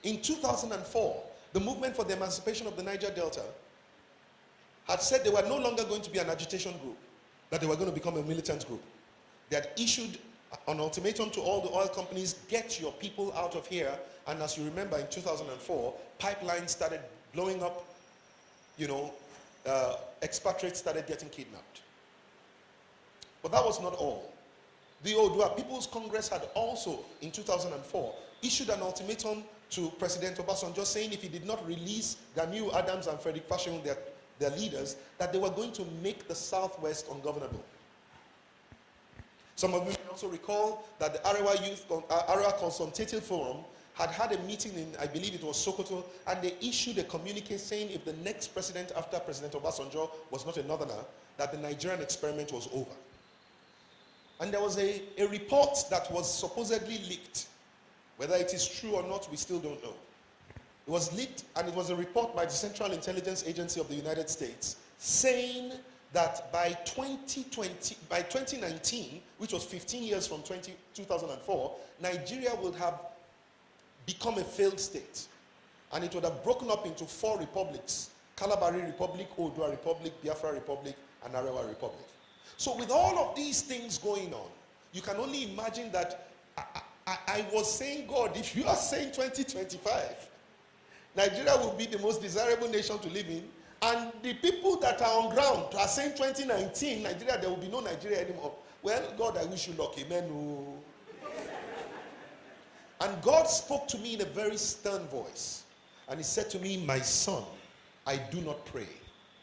In 2004, the movement for the emancipation of the Niger Delta had said they were no longer going to be an agitation group, that they were going to become a militant group. They had issued an ultimatum to all the oil companies, get your people out of here. And as you remember, in 2004, pipelines started blowing up, expatriates started getting kidnapped. But that was not all. The Odua People's Congress had also, in 2004, issued an ultimatum to President Obasanjo saying if he did not release Ganiu Adams and Frederick Fashion, their leaders, that they were going to make the Southwest ungovernable. Some of you may also recall that the Arewa Consultative Forum had a meeting in, I believe it was Sokoto, and they issued a communique saying if the next president after President Obasanjo was not a northerner, that the Nigerian experiment was over. And there was a report that was supposedly leaked. Whether it is true or not, we still don't know. It was leaked, and it was a report by the Central Intelligence Agency of the United States saying that by 2019, which was 15 years from 2004, Nigeria would have become a failed state. And it would have broken up into 4 republics: Kalabari Republic, Odua Republic, Biafra Republic, and Arewa Republic. So with all of these things going on, you can only imagine that I was saying, God, if you are saying 2025, Nigeria will be the most desirable nation to live in, and the people that are on ground are saying 2019, Nigeria, there will be no Nigeria anymore. Well, God, I wish you luck. Amen. And God spoke to me in a very stern voice. And he said to me, my son, I do not pray.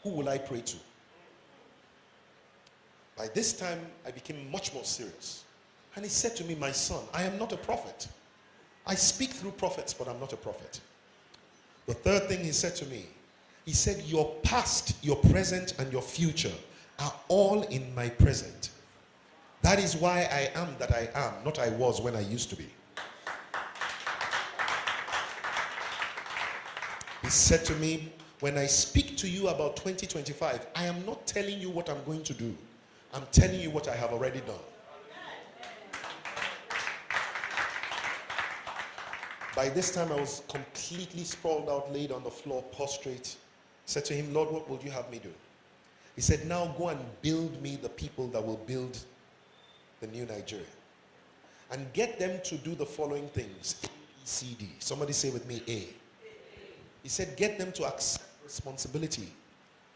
Who will I pray to? By this time, I became much more serious. And he said to me, my son, I am not a prophet. I speak through prophets, but I'm not a prophet. The third thing he said to me, he said, your past, your present, and your future are all in my present. That is why I am that I am, not I was when I used to be. He said to me, when I speak to you about 2025, I am not telling you what I'm going to do. I'm telling you what I have already done. By this time, I was completely sprawled out, laid on the floor, prostrate. I said to him, Lord, what will you have me do? He said, now go and build me the people that will build the new Nigeria. And get them to do the following things. A, B, C, D. Somebody say with me, A. He said, get them to accept responsibility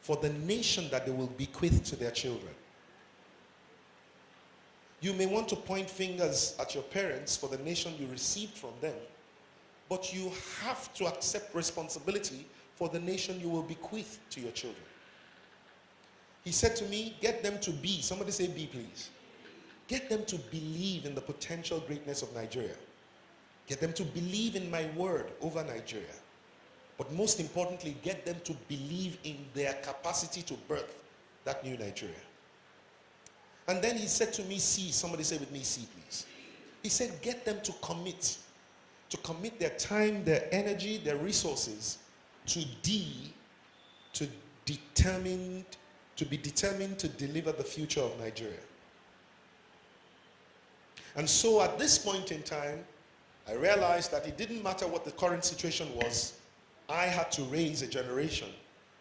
for the nation that they will bequeath to their children. You may want to point fingers at your parents for the nation you received from them, but you have to accept responsibility for the nation you will bequeath to your children. He said to me, get them to be, somebody say B, please. Get them to believe in the potential greatness of Nigeria. Get them to believe in my word over Nigeria. But most importantly, get them to believe in their capacity to birth that new Nigeria. And then he said to me, C, somebody say with me, C, please. He said, get them to commit their time, their energy, their resources to be determined to deliver the future of Nigeria. And so at this point in time, I realized that it didn't matter what the current situation was. I had to raise a generation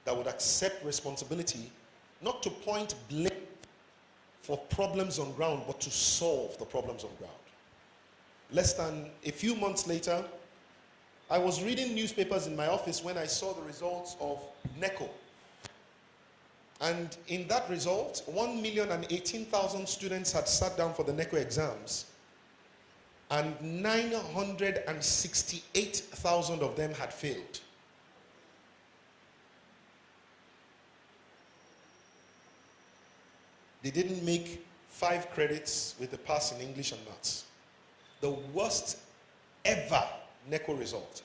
that would accept responsibility, not to point blame for problems on ground, but to solve the problems on ground. Less than a few months later, I was reading newspapers in my office when I saw the results of NECO. And in that result, 1,018,000 students had sat down for the NECO exams, and 968,000 of them had failed. They didn't make 5 credits with a pass in English and maths. The worst ever NECO result.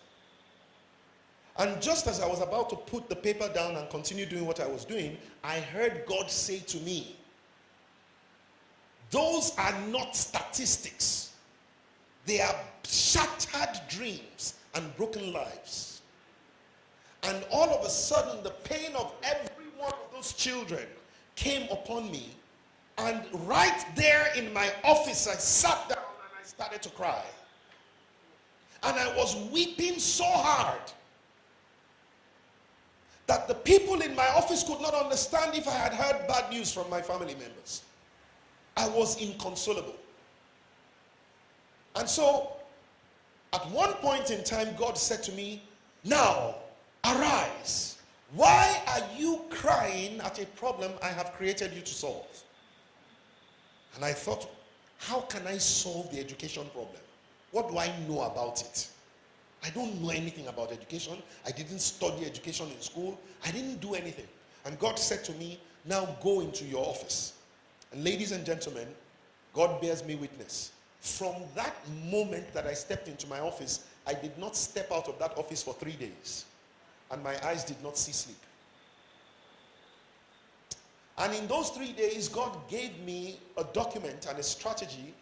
And just as I was about to put the paper down and continue doing what I was doing, I heard God say to me, those are not statistics. They are shattered dreams and broken lives. And all of a sudden, the pain of every one of those children came upon me. And right there in my office, I sat down and I started to cry. And I was weeping so hard that the people in my office could not understand if I had heard bad news from my family members. I was inconsolable. And so, at one point in time, God said to me, now, arise. Why are you crying at a problem I have created you to solve? And I thought, how can I solve the education problem? What do I know about it? I don't know anything about education. I didn't study education in school. I didn't do anything. And God said to me, now go into your office. And ladies and gentlemen, God bears me witness. From that moment that I stepped into my office, I did not step out of that office for 3 days. And my eyes did not see sleep. And in those 3 days, God gave me a document and a strategy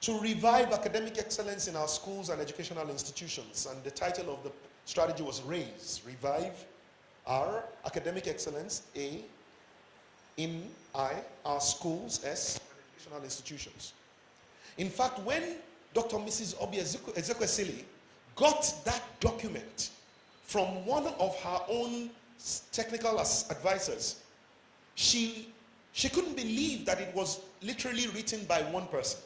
to revive academic excellence in our schools and educational institutions. And the title of the strategy was RAISE. Revive our academic excellence, A, in I, our schools, S, and educational institutions. In fact, when Dr. Mrs. Obi Ezekwesili got that document from one of her own technical advisors, she couldn't believe that it was literally written by one person.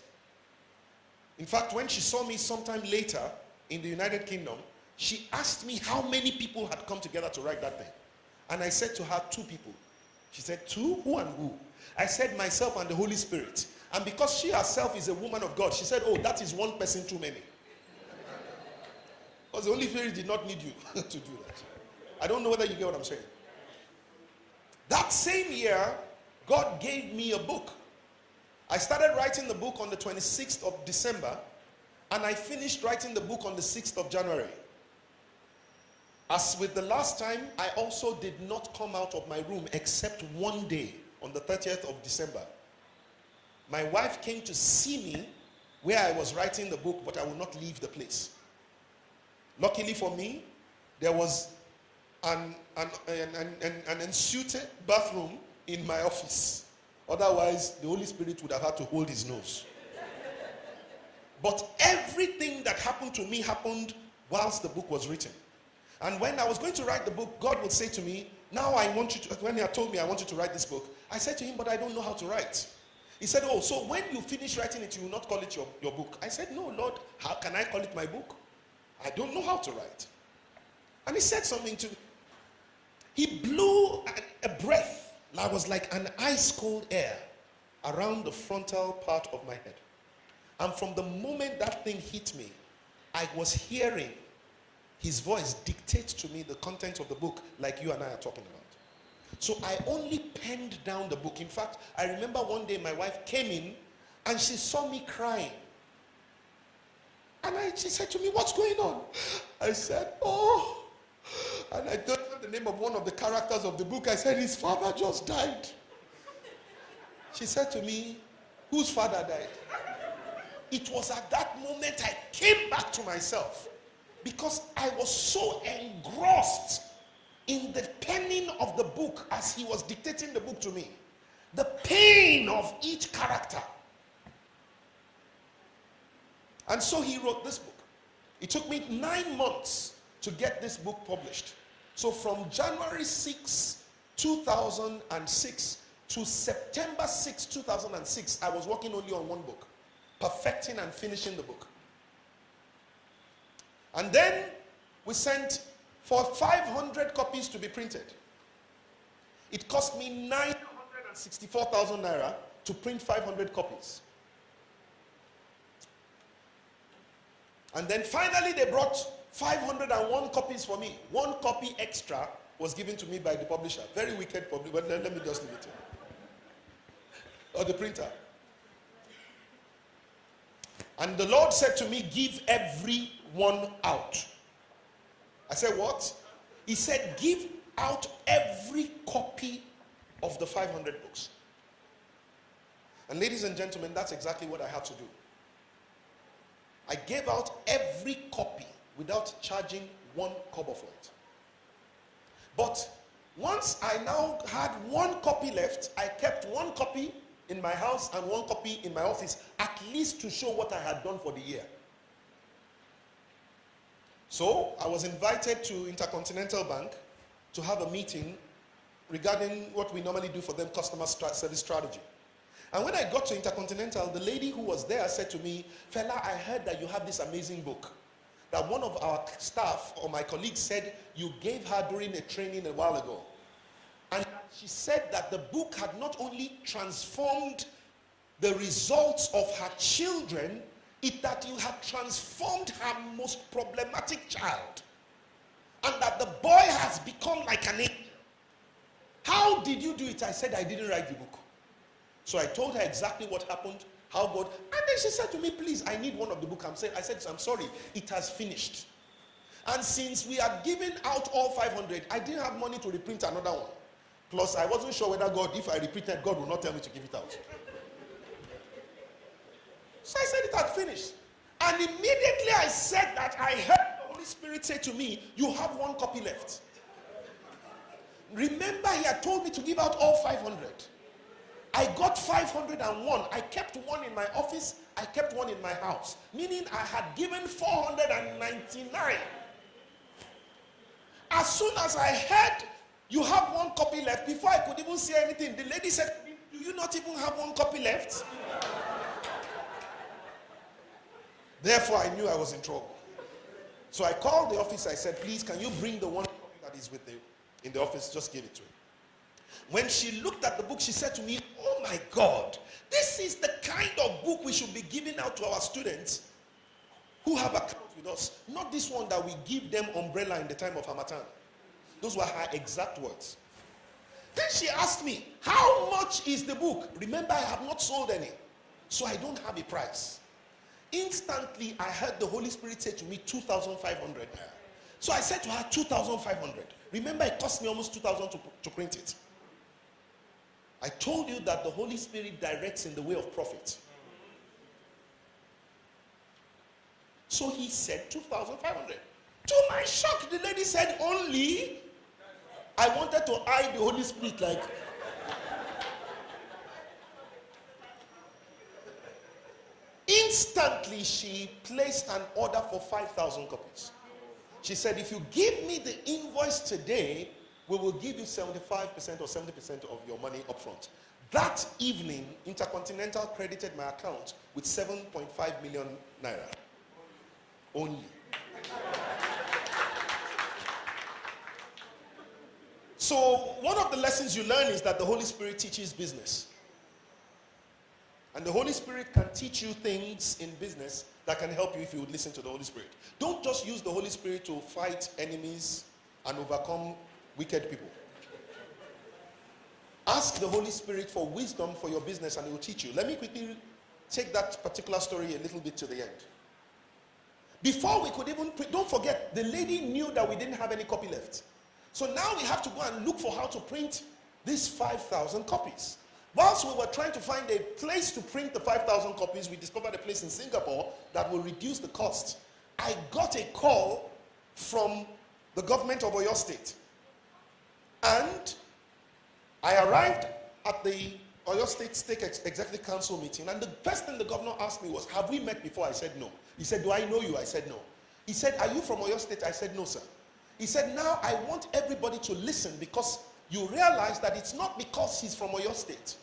In fact, when she saw me sometime later in the United Kingdom, she asked me how many people had come together to write that thing. And I said to her, 2 people. She said, 2? Who and who? I said, myself and the Holy Spirit. And because she herself is a woman of God, she said, oh, that is one person too many. Because the Holy Spirit did not need you to do that. I don't know whether you get what I'm saying. That same year, God gave me a book. I started writing the book on the 26th of December, and I finished writing the book on the 6th of January. As with the last time, I also did not come out of my room except one day on the 30th of December. My wife came to see me where I was writing the book, but I would not leave the place. Luckily for me, there was an unsuited bathroom in my office. Otherwise, the Holy Spirit would have had to hold his nose. But everything that happened to me happened whilst the book was written. And when I was going to write the book, God would say to me, now I want you to, when he had told me I want you to write this book, I said to him, but I don't know how to write. He said, oh, so when you finish writing it, you will not call it your book. I said, no, Lord, how can I call it my book? I don't know how to write. And he said something to me. He blew a breath that was like an ice cold air around the frontal part of my head. And from the moment that thing hit me, I was hearing his voice dictate to me the contents of the book like you and I are talking about. So I only penned down the book. In fact, I remember one day my wife came in and she saw me crying. And she said to me, what's going on? I said, oh. And I told her the name of one of the characters of the book. I said, his father just died. She said to me, whose father died? It was at that moment I came back to myself because I was so engrossed in the penning of the book as he was dictating the book to me. The pain of each character. And so he wrote this book. It took me 9 months to get this book published. So from January 6, 2006 to September 6, 2006, I was working only on one book, perfecting and finishing the book. And then we sent for 500 copies to be printed. It cost me 964,000 naira to print 500 copies. And then finally they brought 501 copies for me. 1 copy extra was given to me by the publisher. Very wicked publisher, but let me just leave it here. Or the printer. And the Lord said to me, give every one out. I said, what? He said, give out every copy of the 500 books. And ladies and gentlemen, that's exactly what I had to do. I gave out every copy without charging 1 kobo for it. But once I now had 1 copy left, I kept 1 copy in my house and 1 copy in my office, at least to show what I had done for the year. So I was invited to Intercontinental Bank to have a meeting regarding what we normally do for them, customer service strategy. And when I got to Intercontinental, the lady who was there said to me, Fela, I heard that you have this amazing book that one of our staff or my colleagues said you gave her during a training a while ago. And she said that the book had not only transformed the results of her children, that you had transformed her most problematic child. And that the boy has become like an angel. How did you do it? I said, I didn't write the book. So I told her exactly what happened, how God. And then she said to me, please, I need one of the book. I said, I'm sorry, it has finished. And since we are giving out all 500, I didn't have money to reprint another one. Plus, I wasn't sure whether God, if I reprinted, God would not tell me to give it out. So I said it had finished. And immediately I said that, I heard the Holy Spirit say to me, you have one copy left. Remember, he had told me to give out all 500. I got 501. I kept one in my office. I kept one in my house. Meaning I had given 499. As soon as I heard you have one copy left, before I could even say anything, the lady said, do you not even have one copy left? Therefore, I knew I was in trouble. So I called the office. I said, please, can you bring the one copy that is in the office? Just give it to him. When she looked at the book, she said to me, oh my God, this is the kind of book we should be giving out to our students who have account with us. Not this one that we give them umbrella in the time of Harmattan. Those were her exact words. Then she asked me, how much is the book? Remember, I have not sold any, so I don't have a price. Instantly, I heard the Holy Spirit say to me, 2,500. So I said to her, 2,500. Remember, it cost me almost 2,000 to print it. I told you that the Holy Spirit directs in the way of profit. So he said 2,500. To my shock, the lady said only. I wanted to eye the Holy Spirit like. Instantly, she placed an order for 5,000 copies. She said, if you give me the invoice today, we will give you 75% or 70% of your money up front. That evening, Intercontinental credited my account with 7.5 million naira. Only. So, one of the lessons you learn is that the Holy Spirit teaches business. And the Holy Spirit can teach you things in business that can help you if you would listen to the Holy Spirit. Don't just use the Holy Spirit to fight enemies and overcome wicked people. Ask the Holy Spirit for wisdom for your business and he will teach you. Let me quickly take that particular story a little bit to the end. Before we could even print, don't forget, the lady knew that we didn't have any copy left. So now we have to go and look for how to print these 5,000 copies. Whilst we were trying to find a place to print the 5,000 copies, we discovered a place in Singapore that will reduce the cost. I got a call from the government of Oyo State. And I arrived at the Oyo State Executive Council meeting, and the first thing the governor asked me was, have we met before? I said no. He said, do I know you? I said no. He said, are you from Oyo State? I said no, sir. He said, now I want everybody to listen, because you realize that it's not because he's from Oyo State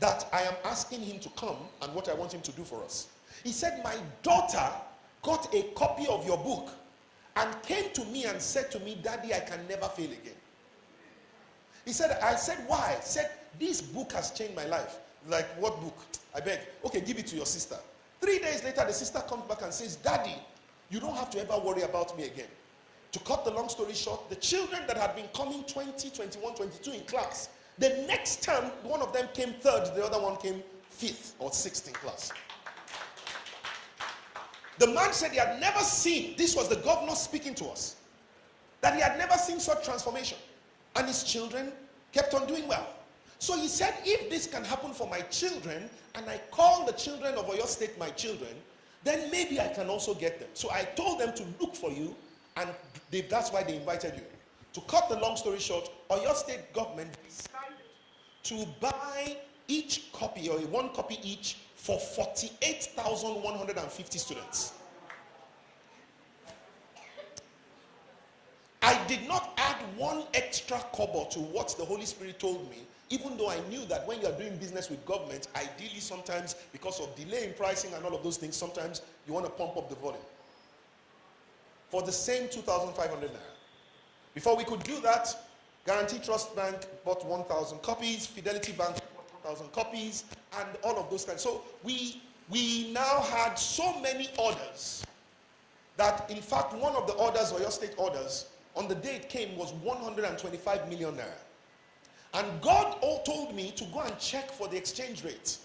that I am asking him to come and what I want him to do for us. He said, my daughter got a copy of your book and came to me and said to me, Daddy, I can never fail again. He said, I said, why? He said, this book has changed my life. Like, what book? I beg. Okay, give it to your sister. 3 days later, the sister comes back and says, Daddy, you don't have to ever worry about me again. To cut the long story short, the children that had been coming 20, 21, 22 in class, the next term, one of them came third, the other one came fifth or sixth in class. The man said he had never seen, this was the governor speaking to us, that he had never seen such transformation. And his children kept on doing well. So he said, if this can happen for my children, and I call the children of Oyo State my children, then maybe I can also get them. So I told them to look for you, and that's why they invited you. To cut the long story short, Oyo State government decided to buy each copy, or one copy each, for 48,150 students. did not add one extra kobo to what the Holy Spirit told me, even though I knew that when you are doing business with government, ideally sometimes because of delay in pricing and all of those things, sometimes you want to pump up the volume. For the same 2,500 naira. Before we could do that, Guarantee Trust Bank bought 1,000 copies, Fidelity Bank bought 1,000 copies, and all of those things. So we now had so many orders that, in fact, one of the orders, or your state orders, on the day it came was 125 million naira. And God told me to go and check for the exchange rate.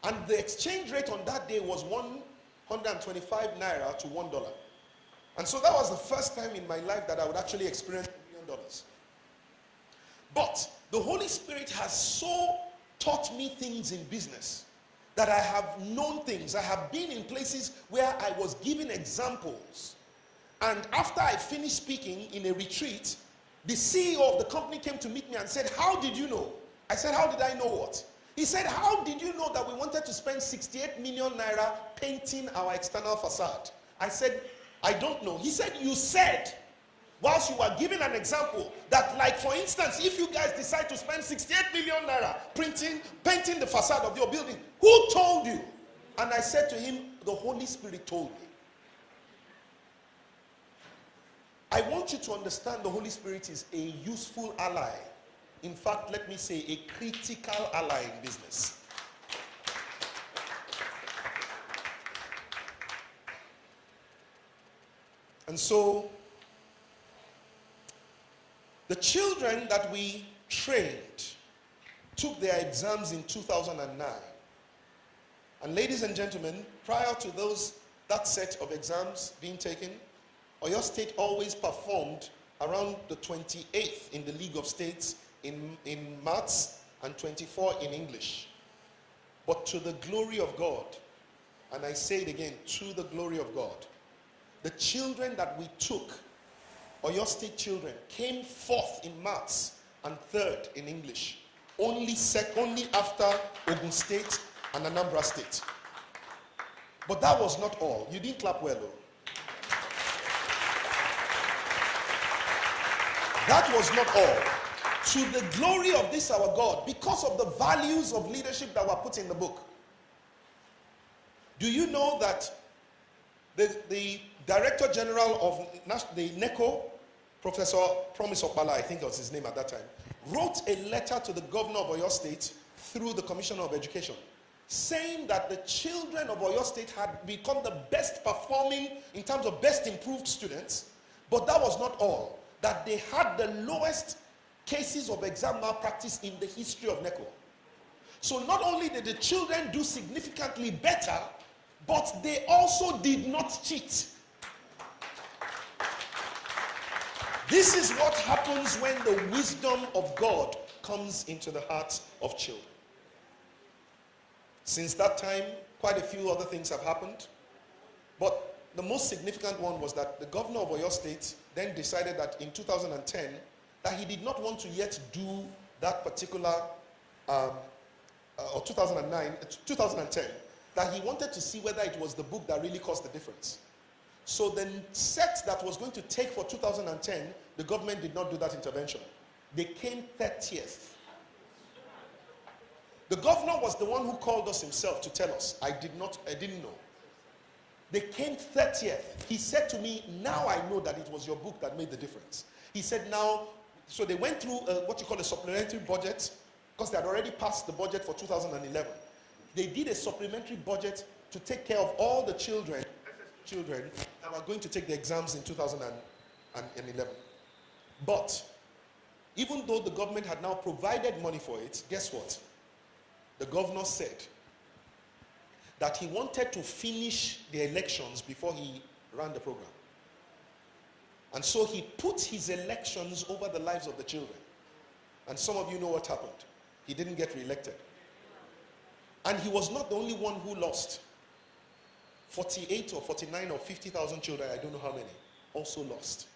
And the exchange rate on that day was 125 naira to $1. And so that was the first time in my life that I would actually experience $1 million. But the Holy Spirit has so taught me things in business that I have known things. I have been in places where I was giving examples. And after I finished speaking in a retreat, the CEO of the company came to meet me and said, "How did you know?" I said, "How did I know what?" He said, "How did you know that we wanted to spend 68 million naira painting our external facade?" I said, "I don't know." He said, "You said, whilst you were giving an example, that, like, for instance, if you guys decide to spend 68 million naira painting the facade of your building, who told you?" And I said to him, "The Holy Spirit told me." I want you to understand the Holy Spirit is a useful ally. In fact, let me say a critical ally in business. And so, the children that we trained took their exams in 2009. And ladies and gentlemen, prior to that set of exams being taken, Oyo State always performed around the 28th in the League of States in maths and 24 in English. But to the glory of God, and I say it again, to the glory of God, the children that we took, Oyo State children, came fourth in maths and third in English. Only after Ogun State and Anambra State. But that was not all. You didn't clap well, though. That was not all. To the glory of this our God, because of the values of leadership that were put in the book. Do you know that the Director General of the NECO, Professor Promise Opala, I think was his name at that time, wrote a letter to the governor of Oyo State through the Commissioner of Education, saying that the children of Oyo State had become the best performing in terms of best improved students, but that was not all. That they had the lowest cases of exam malpractice in the history of NECO. So not only did the children do significantly better, but they also did not cheat. This is what happens when the wisdom of God comes into the hearts of children. Since that time, quite a few other things have happened. But the most significant one was that the governor of Oyo State then decided that in 2010, that he did not want to yet do that particular, or 2010, that he wanted to see whether it was the book that really caused the difference. So the set that was going to take for 2010, the government did not do that intervention. They came 30th. The governor was the one who called us himself to tell us. I didn't know. They came 30th. He said to me, "Now I know that it was your book that made the difference." He said, "Now," so they went through what you call a supplementary budget, because they had already passed the budget for 2011. They did a supplementary budget to take care of all the children that were going to take the exams in 2011. But even though the government had now provided money for it, guess what? The governor said that he wanted to finish the elections before he ran the program. And so he put his elections over the lives of the children. And some of you know what happened. He didn't get re-elected. And he was not the only one who lost. 48 or 49 or 50,000 children, I don't know how many, also lost.